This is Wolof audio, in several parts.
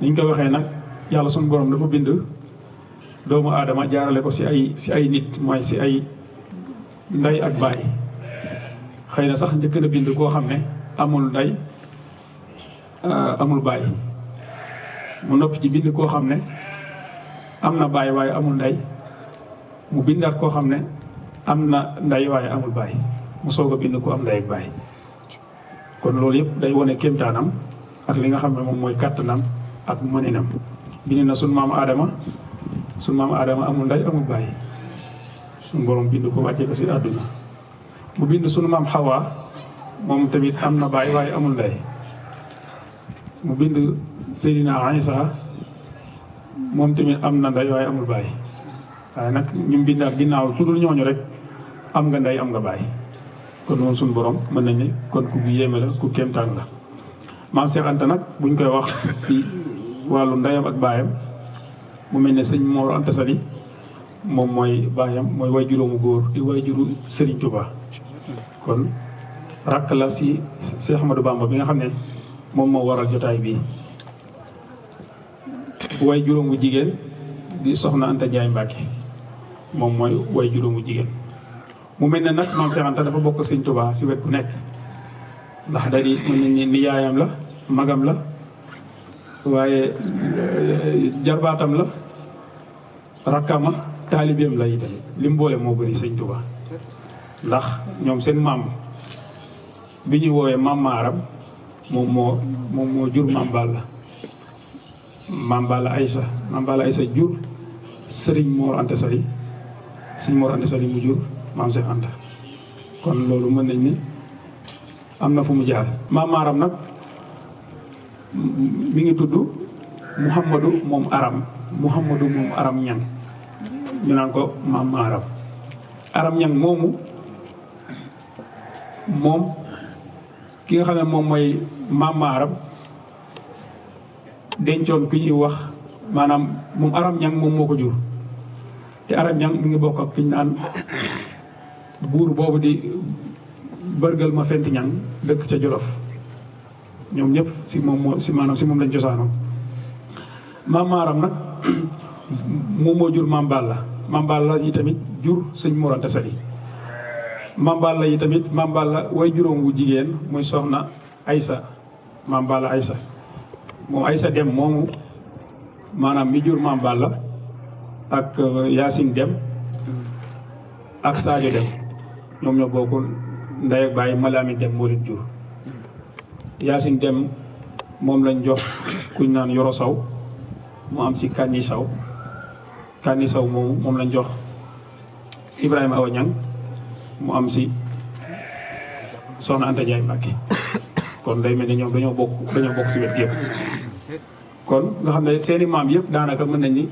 niñ ko waxee nag yàlla suñu borom dafa bind doomu aadama jaarale ko si ay nit mooy si ay ndey ak baay. xëy na sax njëkk na bind koo xam ne amul ndey amul baay mu noppi ci bind koo xam ne am na baay waaye amul ndey mu bindaat koo xam ne am na ndey waaye amul baay mu soog a bind ko am ndey ak baay. kon loolu yëpp day wane kéemtaanam ak li nga xam ne moom mooy kàttanam ak mëninam. bind na sunu maam Adama amul ndey amul baay sunu borom bind ko wàccee ko si àdduna. mu bind sunu maam Xawa moom tamit am na baay waaye amul ndey mu bind Seydina Isa moom tamit am na ndey waaye amul baay waaye nag ñu bindaat ginnaaw tudul ñooñu rek am nga ndey am nga baay. kon moom suñu borom mën nañ ne kon ku yéeme la ku kéemtaan la. maam Cheikh Anta nag buñ koy wax si wàllu ndeyam ak baayam mu mel ne sëñ Mor Anta Sali moom mooy baayam mooy way juróomu góor di way juru Serigne Touba. kon rakk la si Cheikh Ahmadou Bamba bi nga xam ne moom moo waral jotaay bii. way juróomu jigéen di soxna Anta Ndiaye Mbacke moom mooy way juróomu jigéen. mu mel ne nag maam Cheikh Anta dafa bokk Sëñ Touba si wet ku nekk ndax da di mën nañ ne nijaayam la magam la waaye jarbaatam la rakkama taalibeem la itam li mu boole moo bëri Sëñ Touba. ndax ñoom seen maam bi ñuy woowee maam Maaram moom moo jur maam Balla Aysa jur Sëriñ Mor Anta Sali Sëriñ Mor Anta Sali mu jur maam Cheikh Anta. kon loolu mën nañ ni am na fu mu jaar. maam Maaram nag mi ngi tudd Mouhamadou moom Aram Ñang ñu naan ko maam Maaram. Aram Ñang moom ki nga xam ne moom mooy maam Maaram dencoon ku ñuy wax maanaam moom Aram Ñang moom moo ko jur te Aram Ñang mi ngi bokk ak fi ñu naan buur boobu di bërgal ma fent ñang dëkk ca Jolof ñoom ñëpp si moom lañ cosaanoo. maam Maaram nag moom moo jur maam Balla yi tamit jur sëñ Mor Anta Sali. maam Balla yi tamit maam Balla way juróom wu jigéen muy soxna Aysa maam Balla Aysa moom Aysa Dem moomu maanaam mi jur maam Balla ak Yaasin Dem ak Sadio Dem ñoom ñoo bokk ndey ak baay Malaami Dem moo leen jur. Yaasin Dem moom lañ jox kuñ naan Yoro Saw mu am si Kanni Saw moomu moom lañ jox Ibrahima Awa Ñang mu am si soxna Anta Ndiaye Mbacke. kon day mel ni ñoom dañoo bokk si wet yëpp. kon nga xam ne seeni maam yëpp daanaka mën nañ ni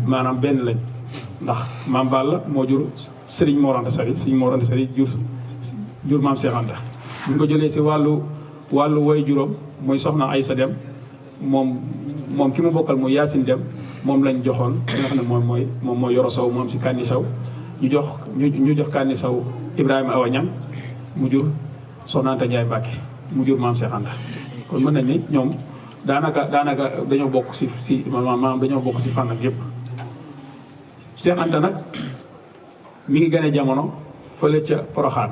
maanaam benn lañ ndax maam Balla moo jur Serigne Mor Anta Sali jur maam Cheikh Anta. bu ñu ko jëlee si wàllu way juróom mooy soxna Aysa Dem moom ki mu bokkal muy Yaasin Dem moom lañ joxoon ki nga xam ne moom mooy Yoro Saw mu am si Kanni Saw ñu jox Kanni Saw Ibrahima Awa Ñang mu jur soxna Anta Ndiaye Mbacke mu jur maam Cheikh Anta. kon mën nañ ni ñoom daanaka dañoo bokk si maanaam dañoo bokk si fànn ak yëpp. Cheikh Anta nag mi ngi gën a jamono fële ca Poroxaan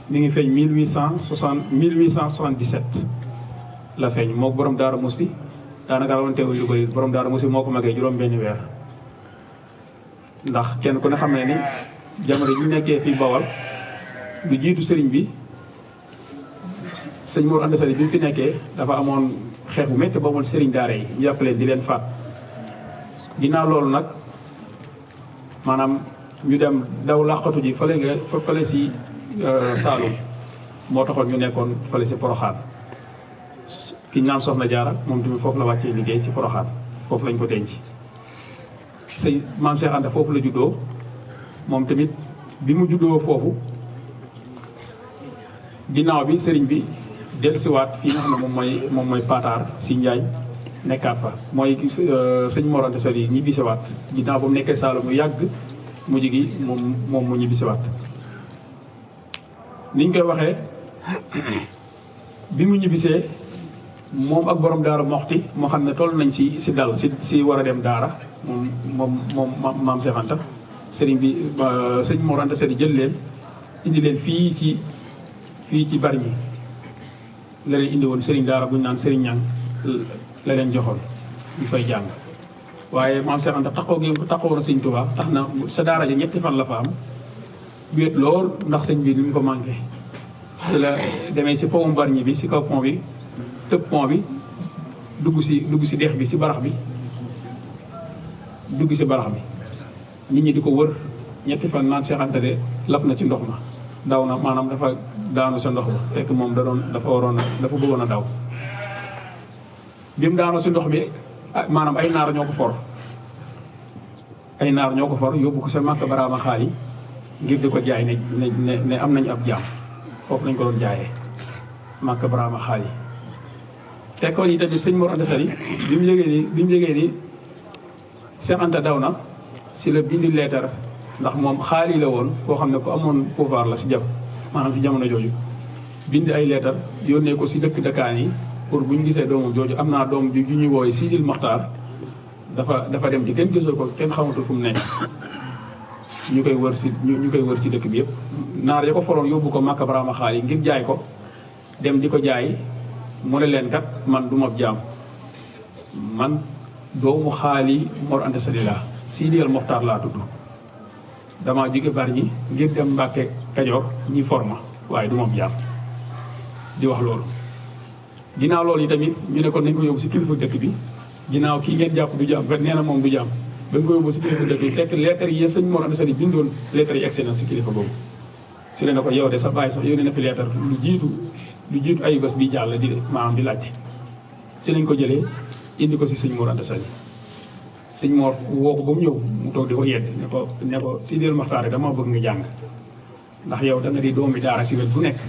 mi ngi feeñ 1877 la feeñ moo borom Daara Musti daanaka rawantewul lu bëri borom Daara Musti moo ko magee juróom-benni weer. ndax kenn ku ne xam ne ni jamono ji ñu nekkee fii Bawal lu jiitu sëriñ bi sëñ Mor Anta Sali bi mu fi nekkee dafa amoon xeex bu métti ba amoon sëriñ daara yi ñu jàpp leen di leen faat. ginnaaw loolu nag maanaam ñu dem daw làqatu ji fële si Saalum moo taxoon ñu nekkoon fële si Poroxaan. ki ñu naan Soxna Jaara moom tamit foofu la wàccee liggéey si Poroxaan foofu lañ ko denc. sëñ maam Cheikh Anta foofu la juddoo moom tamit bi mu juddoo foofu ginnaaw bi sëriñ bi dellusiwaat fii nga xam ne moom mooy Pataar si Njaañ nekkaat fa mooy sëñ Mor Anta Sali ñibbisiwaat ginnaaw ba mu nekkee Saalum mu yàgg mujj gi moom mu ñibbisiwaat. niñ koy waxee bi mu ñibbisee moom ak borom Daara Moxti moo xam ne toll nañ si dal si war a dem Daara moom maam Cheikh Anta sëriñ bi sëñ Mor Anta Sali jël leen indi leen fii ci Bargny la leen indi woon sëriñ Daara bu ñu naan sëriñ Ñang la leen joxoon ñu fay jàng. waaye maam Cheikh Anta taxaw gi taxawoon sëñ Tuubaa tax na sa daara ji ñetti fan la fa am wéet lool ndax sëñ bi li mu ko manqué. si la demee si pont Bargny bi si kaw pont bi tëb pont bi dugg si dex bi si barax bi nit ñi di ko wër ñetti fan naan Cheikh Anta de lap na ci ndox ma daw na maanaam dafa daanu sa ndox ma fekk moom dafa bëggoon a daw. bi mu daanu si ndox bi maanaam ay naar ñoo ko for yóbbu ko sa Makka Baraama Xaali ngir di ko jaay ne am nañu ab jaam foofu lañ ko doon jaayee Makka Baraama Xaali. fekkoon yi tamit sëñ Mor Anta Sali bi mu yëgee ni Cheikh Anta daw na si la bindi leetar ndax moom xaali la woon koo xam ne ku amoon pouvoir la si jamono jooju bind ay leetar yónnee ko si dëkk dëkkaan yi pour bu ñu gisee doomu jooju am naa doom ju ñuy wooye Sidil Moxtaar dafa dem ci kenn gisoo ko kenn xamatul fu mu nekk ñu koy wër si dëkk bi yëpp. naar ya ko foroon yóbbu ko Makka Baraama Xaali ngir jaay ko dem di ko jaay mu ne leen kat man du ma jaam man doomu xaali Mor Anta Sali laa Sidil Moxtaar laa tudd damaa jóge Bargny ngir dem Mbàkke Kajoor ñi forma waaye du ma jaam di wax loolu. ginnaaw loolu yi tamit ñu ne kon nañ ko yóbbu si kilifa dëkk bi ginnaaw kii ngeen jàpp du jaam nee na moom du jaam ba nga ko yóbbu si kilifa dëkk bi fekk lettre yi sëñ Mor Anta Sali bindoon lettre yi egsi na si kilifa boobu. si la ne ko yow de sa bàyyi sax yónnee na fi lettre lu jiitu ay bés bi jàll di maanaam di laajte si lañ ko jëlee indi ko si sëñ Mor Anta Sali. sëñ Mor woo ko ba mu ñëw mu toog di ko yedd ne ko Sidil Moxtaar dama bëgg nga jàng ndax yow da nga di doomi daara si wet bu nekk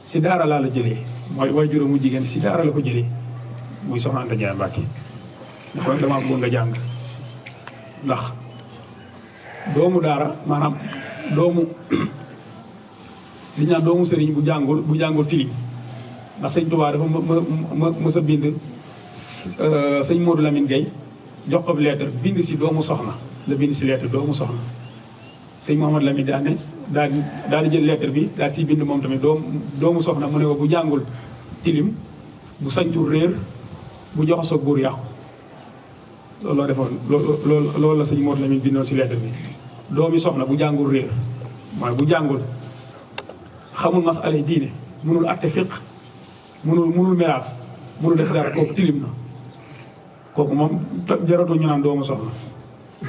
si daara laa la jëlee mooy waajuram mu jigéen si daara la ko jëlee muy Soxna Anta Ndiaye Mbacke ne ko dama bëgg nga jàng ndax doomu daara maanaam li ñu naan doomu sëriñ bu jàngul tilim ndax sëñ Tuubaa dafa mës a bind sëñ Modou Lamine Gueye jox ko lettre bind si doomu soxna la bind si lettre doomu soxna sëñ Mouhamad Lamine daal di jël lettre bi daal siy bind moom tamit doomu soxna mu ne ko bu jàngul tilim bu sañcul réer bu joxasoo buur yàqu loolu la defoon loolu la sëñ Mouhamad Lamine bindoon si lettre bi doomi soxna bu jàngul réer mooy bu jàngul xamul masala diine mënul atte fiq mënul miraas mënul def dara kooku tilim na kooku moom jaratu ñu naan doomu soxna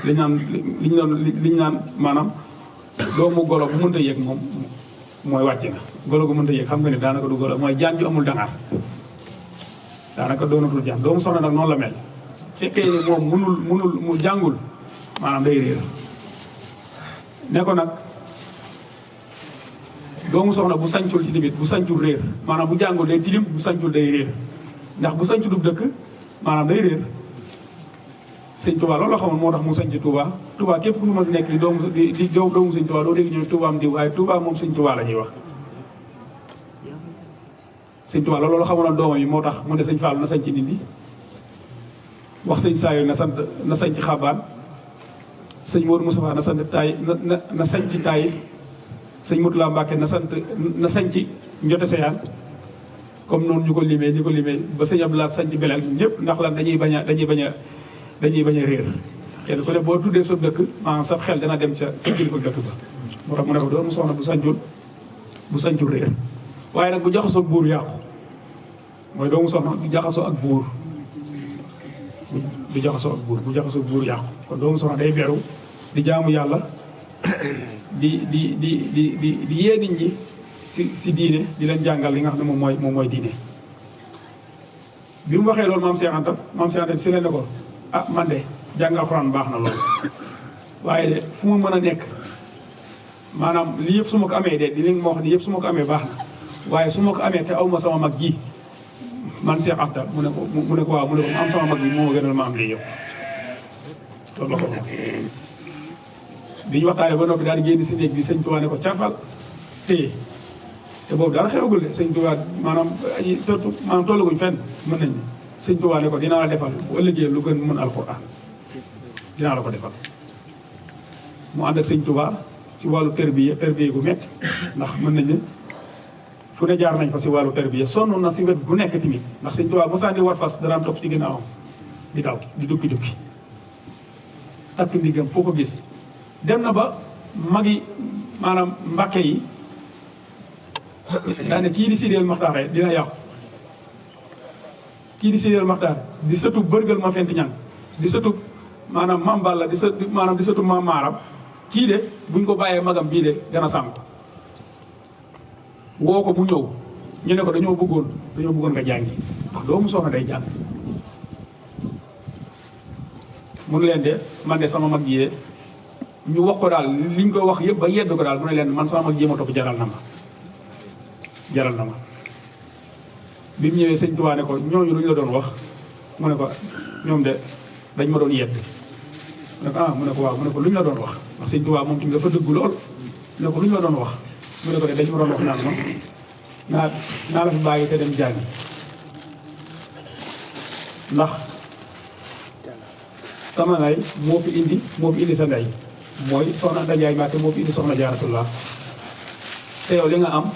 li ñu naan maanaam doomu golo bu mënta yéeg moom mooy wàcc na golo gu mënta yéeg xam nga ne daanaka du golo mooy jaan ju amul dangaar daanaka doonatul jaan doomu soxna nag noonu la mel fekkee ne moom mu jàngul maanaam day réer ne ko nag doomu soxna bu sañcul ci tamit bu sañcul réer maanaam bu jàngul day tilim bu sañcul day réer ndax bu sañcu du dëkk maanaam day réer sëñ Touba loolu la xamoon moo tax mu sañc Touba képp ku mu mën nekk di doomu sëñ Touba doo dégg ñu Touba am di waaye Touba moom sëñ Touba la ñuy wax sëñ Touba loolu la xamoon doomam yi moo tax mu ne sëñ Fall na sañc nit ñi wax sëñ Saayo na sañc Xabaan sëñ Modou Moustapha na sant taay na sañc taay sëñ Moutala Mbacke na sañc Njote Seyaan comme noonu ñu ko limee ba sëñ Abdoulaye sañc Belel ñëpp ndax lan dañuy bañ a réer kenn ku ne boo tuddee sa dëkk maanaam sa xel dana dem ca kilifa dëkk ba moo tax mu ne ko doomu soxna bu sañcul réer waaye nag bu jaxasoo ak buur yàqu mooy doomu soxna bu jaxasoo ak buur bu jaxasoo ak buur yàqu kon doomu soxna day beru di jaamu yàlla di yee nit ñi si diine di leen jàngal li nga xam ne moom mooy diine. bi mu waxee loolu maam Cheikh Anta si leen ne ko ah man de jàng alxuraan baax na loolu waaye de fu ma mën a nekk maanaam lii yëpp su ma ko amee de di li ma wax ni yëpp su ma ko amee baax na waaye su ma ko amee te aw ma sama mag ji man Cheikh Anta mu ne ko waaw mu ne ko ma am sama mag bi moo gënal ma am lii yëpp loolu la ko bi ñu waxtaanee ba noppi daal di génn si néeg bi sëñ Tuubaa ne ko cafal téye te boobu dara xewagul de sëñ Tuubaa maanaam tollaguñ fenn mën nañ ne sëñ Tuubaa ne ko dinaa la defal bu ëllëgee lu gën mën alxuraan dinaa la ko defal. mu ànd ak sëñ Tuubaa ci wàllu terbiye gu metti ndax mën nañ ne fu ne jaar nañ fa si wàllu terbiye sonn na si wet gu nekk tamit ndax sëñ Tuubaa mosaan di war fas danaan topp ci ginnaawam di daw di dukki takk ndigam foo ko gis dem na ba magi maanaam mbàkke yi daane kii di Sideel Maxtaar dina yàqu kii di Sideel Maxtaar di sëtu bërgal ma fent ñang di sëtu maanaam Maam Balla di sëtu Maam Maaram kii de buñ ko bàyyee magam bii de dana sànq woo ko mu ñëw ñu ne ko dañoo bëggoon nga jàngi ndax doomu soxna day jàng mu ne leen de man de sama mag ji de ñu wax ko daal liñ ko wax yëpp ba yedd ko daal mu ne leen man sama mag ji ma topp jaral na ma bi mu ñëwee sëñ Tuubaa ne ko ñooñu lu ñu la doon wax mu ne ko ñoom de dañ ma doon yedd mu ne ko mu ne ko waaw mu ne ko lu ñu la doon wax ndax sëñ Tuubaa moom tamit dafa dëggu lool mu ne ko lu ñu la doon wax mu ne ko de dañ ma doon wax naan ma naa la fi bàyyi te dem jàngi ndax sama ndey moo fi indi sa ndey mooy soxna Anta Njaay Mbàkke moo fi indi soxna Jaaratullah te yow li nga am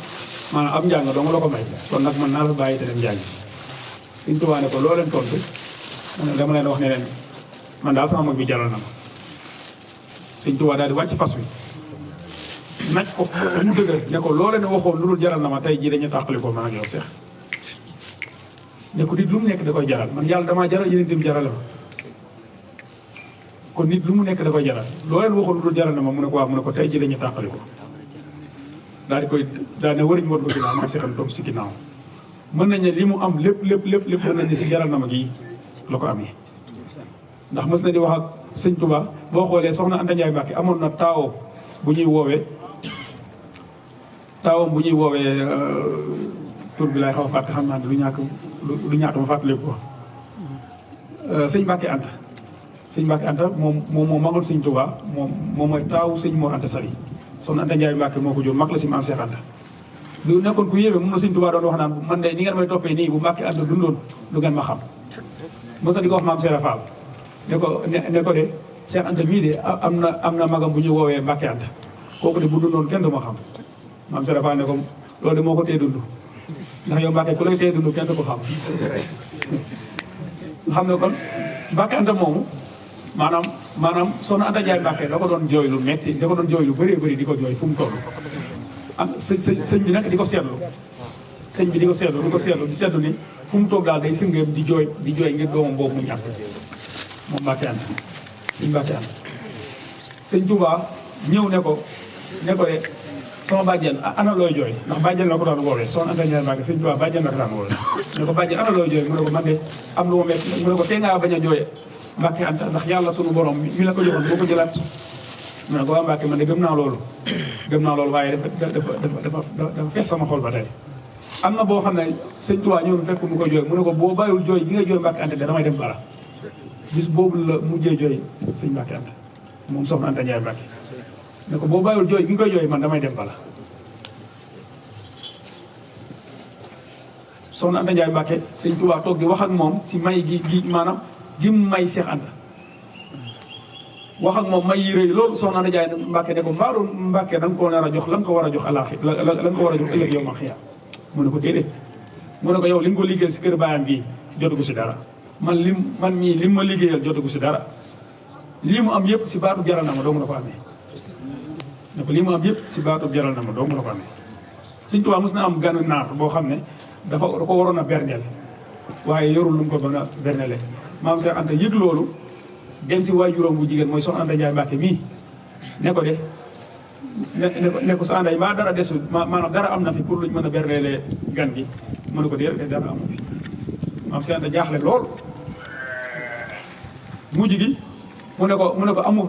maanaam am njàng dong la ko may kon nag man naa la fi bàyyi te dem jàngi Sëñ Tuubaa ne ko loo leen tontu dama leen wax ne leen man daal sama mag bi jaral na ma Sëñ Tuubaa daal di wàcc fas wi naj ko mu dëgër ne ko loo leen waxoon lu dul jaral na ma tey jii dañu tàqali ko man ak yow seex ne ko nit lu mu nekk da koy jaral man yàlla damaa jaral yéen itam jarale ma kon nit lu mu nekk da koy jaral loo leen waxoon lu dul jaral na ma mu ne ko waaw mu ne ko tey jii dañu tàqali ko daal ne wëriñ woon ko ginnaaw ma am seexam topp si ginnaaw mën nañ ne li mu am lépp mën nañ ne si jaral na ma gii la ko amee ndax mës na di wax ak sëñ Tuubaa boo xoolee soxna Anta Njaay Mbàkke amoon na taawoo bu ñuy woowee tur bi laay xaw a fàtte xam naa ne lu ñàkk ma fàttaliku ko sëñ Mbàkke Anta moom magoon sëñ Tuubaa moom mooy taawu sëñ Mor Anta Sali soxna Anta Njaay Mbàkke moo ko jur mag la si maam Seex Anta du nekkoon ku yéeme moom la sëñ Tuubaa doon wax naan man de ni ngeen may toppee nii bu Mbàkke Anta dundoon du ngeen ma xam mos na di ko wax maam Seera Fall ne ko de Seex Anta mii de am na magam bu ñu woowee Mbàkke Anta kooku de bu dundoon kenn du ma xam maam Seera Fall ne ko loolu de moo ko tee dund ndax yow Mbàkke ku lay tee dund kenn du ko xam xam ne kon Mbàkke Anta moomu maanaam soxna Anta Njaay Mbàkke da ko doon jooy lu metti da ko doon jooy lu bëree di ko jooy fu mu toll am sëñ bi nag di ko seetlu di seetlu ni fu mu toog daal day sëngeem di jooy ngir doomam boobu mu ñàkk moom Mbàkke Anta sëñ Tuubaa ñëw ne ko de sama bàjjen ana looy jooy ndax bàjjen la ko daan woowee soxna Anta Njaay Mbàkke sëñ Tuubaa bàjjen la ko daan woowee ne ko bàjjen ana looy jooy mu ne ko man de am lu ma metti mu ne ko tee ngaa bañ a jooye Mbàkke Anta ndax yàlla sunu borom mi la ko joxoon boo ko jëlaat mu ne ko waa Mbàkke man de gëm naa loolu waaye dafa fees sama xol ba tey am na boo xam ne sëñ Tuubaa ñëw fekk mu ko jooy mu ne ko boo bàyyiwul jooy gi nga jooy Mbàkke Anta de damay dem bara bis boobu la mujjee jooy sëñ Mbàkke Anta moom soxna Anta Njaay Mbàkke ne ko boo bàyyiwul jooy gi nga koy jooy man damay dem bala soxna Anta Njaay Mbàkke sëñ Tuubaa toog di wax ak moom si may gi maanaam gi mu may Seex Anta wax ak moom may yi rëy loolu soxna Anta Njaay Mbàkke ne ko mbaaru Mbàkke da nga koo nar a jox la nga ko war a jox alaaxi la nga ko war a jox ëllëg yow ma xiyaam mu ne ko déedéet mu ne ko yow li nga ko liggéeyal si kër baayam bii jotagu si dara man mii lim ma liggéeyal jotagu si dara lii mu am yëpp si baatu jaral na ma dong la ko amee ne ko lii mu am yëpp si baatu jaral na ma dong la ko amee Sëñ Tuubaa mos na am ganu naar boo xam ne da ko waroon a berndeel waaye yorul lu mu ko doon a berndeele maam Seex Anta yëg loolu dem si waajuram bu jigéen mooy soxna Anta Njaay Mbàkke mii ne ko de ne ko sa ànday maa dara desul maanaam dara am na fi pour luñ mën a berneele gan gi mu ne ko déedéet dara amu fi maam Seex Anta jaaxle lool mujj gi mu ne ko amul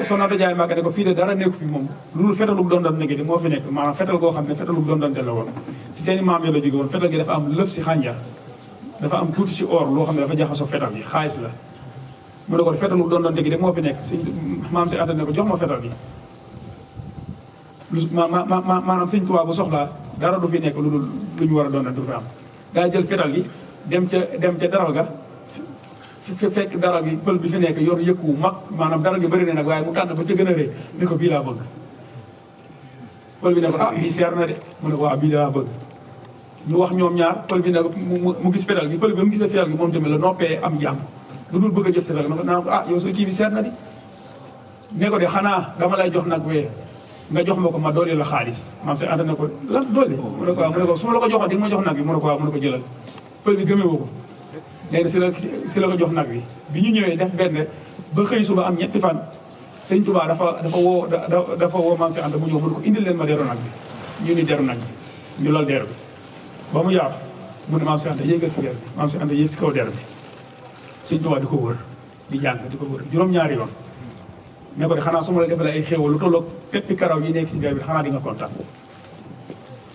soxna Anta Njaay Mbàkke ne ko fii de dara nekku fi moom loolu fetalug dondon nekk di moo fi nekk maanaam fetal goo xam ne fetalug dondonte la woon si seen i maam yi la jóge woon fetal gi dafa am lëf si xànjar dafa am tuuti si or loo xam ne dafa jaxasoo fetal gi xaalis la mu ne ko fetalu doon dégg de moo fi nekk sëñ maam si Anta ne ko jox ma fetal bi maanaam sëñ Tuubaa bu soxlaa dara du fi nekk lu dul lu ñu war a doon du fi am daa jël fetal gi dem ca daral ga fekk daral gi pël bi fi nekk yor yëkku mag maanaam daral gi bëri ne nag waaye mu tànn ba ca gën a rëy ne ko bii laa bëgg pël bi ne ko ah bii seer na de mu ne ko waaw bii laa bëgg ñu wax ñoom ñaar pël bi ne ko mu gis fetal gi pël bi mu gisee fetal gi moom tamit la noppee am jàmm lu dul bëgg a jël fetal gi naan ko ah yow sa kii bi seer na di ne ko de xanaa dama lay jox nag wee nga jox ma ko ma dolli la xaalis maam si ànd na ko lan dolli mu ne ko waaw mu ne ko su ma la ko joxoon di nga ma jox nag bi mu ne ko waaw mu ne ko jëlal pël bi gëmee woo ko léegi si la ko jox nag bi ñu ñëwee def benn ba xëy suba am ñetti fan sëñ Tuubaa dafa woo maam si ànd mu ñëw mu ne ko indil leen ma deru nag bi ñu ni deru nag bi ñu lal der bi ba mu yaatu mu ne maam si ànd yéegal si der bi maam si ànd yéeg si kaw der bi sëñ Tuubaa di ko wër di jàng di ko wër juróom-ñaari yoon ne ko de xanaa su ma la defalee ay xéewal lu tolloog peppi karaw yi nekk si der bi xanaa di nga kontaan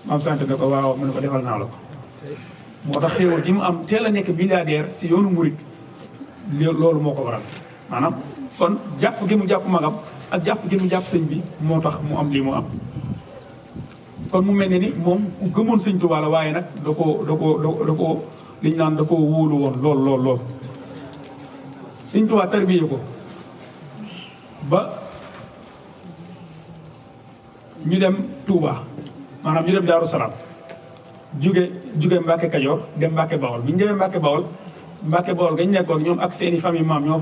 maam sant ne ko waaw mu ne ko defal naa la ko moo tax xéewal ji mu am teel a nekk milliardaire si yoonu murit loolu moo ko waral maanaam kon jàpp gi mu jàpp magam ak jàpp gi mu jàpp sëñ bi moo tax mu am lii mu am kon mu mel ne ni moom ku gëmoon sëñ Tuubaa la waaye nag da ko liñ naan da koo wóolu woon lool sëñ Tuubaa tarbiye ko ba ñu dem Touba maanaam ñu dem Daaru Salaam jóge Mbàkke Kajoor dem Mbàkke Bawol bi ñu demee Mbàkke Bawol gañ nekkoon ñoom ak seeni famille maam ñoo